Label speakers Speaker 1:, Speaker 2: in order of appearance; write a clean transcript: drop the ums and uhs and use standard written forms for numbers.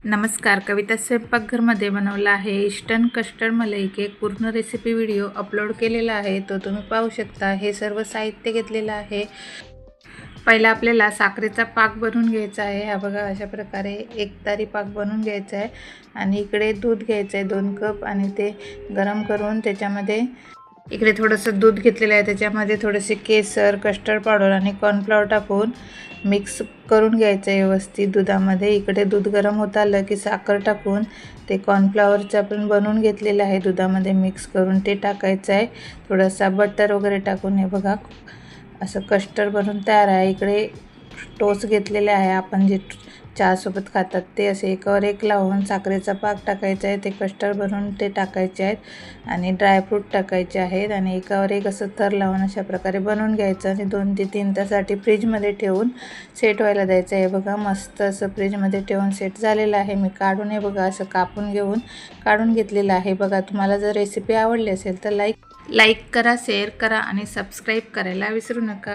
Speaker 1: नमस्कार, कविता स्वयंपाकघरमध्ये बनवला आहे ईस्टर्न कस्टर्ड मलाई केक पूर्ण रेसिपी व्हिडिओ अपलोड केलेला आहे, तो तुम्ही पाहू शकता। हे सर्व साहित्य घेतलेलं आहे। पहिला आपल्याला साखरेचा पाक बनवून घ्यायचा आहे। हा बघा, अशा प्रकारे एक तारी पाक बनवून घ्यायचा आहे आणि इकडे दूध घ्यायचं आहे 2 कप आणि ते गरम करून त्याच्यामध्ये इकडे थोडंसं दूध घेतलेलं आहे, त्याच्यामध्ये थोडेसे केसर, कस्टर्ड पावडर आणि कॉर्नफ्लॉवर टाकून मिक्स करून घ्यायचं आहे व्यवस्थित दुधामध्ये। इकडे दूध गरम होत आलं की साखर टाकून ते कॉर्नफ्लॉवरचं आपण बनवून घेतलेलं आहे दुधामध्ये मिक्स करून ते टाकायचं आहे। थोडासा बटर वगैरे टाकून हे बघा असं कस्टर्ड बनवून तयार आहे। इकडे टोस्ट घेतलेले आहे आपण जे चहासोबत खातात ते, असे एकावर एक लावून साखरेचा पाक टाकायचा आहे, ते कस्टर्ड बनवून ते टाकायचे आहेत आणि ड्रायफ्रूट टाकायचे आहेत आणि एकावर एक असं थर लावून अशा प्रकारे बनवून घ्यायचं आणि 2 ते 3 तासासाठी फ्रीजमध्ये ठेवून सेट व्हायला द्यायचं आहे। बघा मस्त असं फ्रीजमध्ये ठेवून सेट झालेलं आहे। मी काढून हे बघा असं कापून घेऊन काढून घेतलेलं आहे। बघा, तुम्हाला जर रेसिपी आवडली असेल तर लाईक करा, शेअर करा आणि सबस्क्राईब करायला विसरू नका।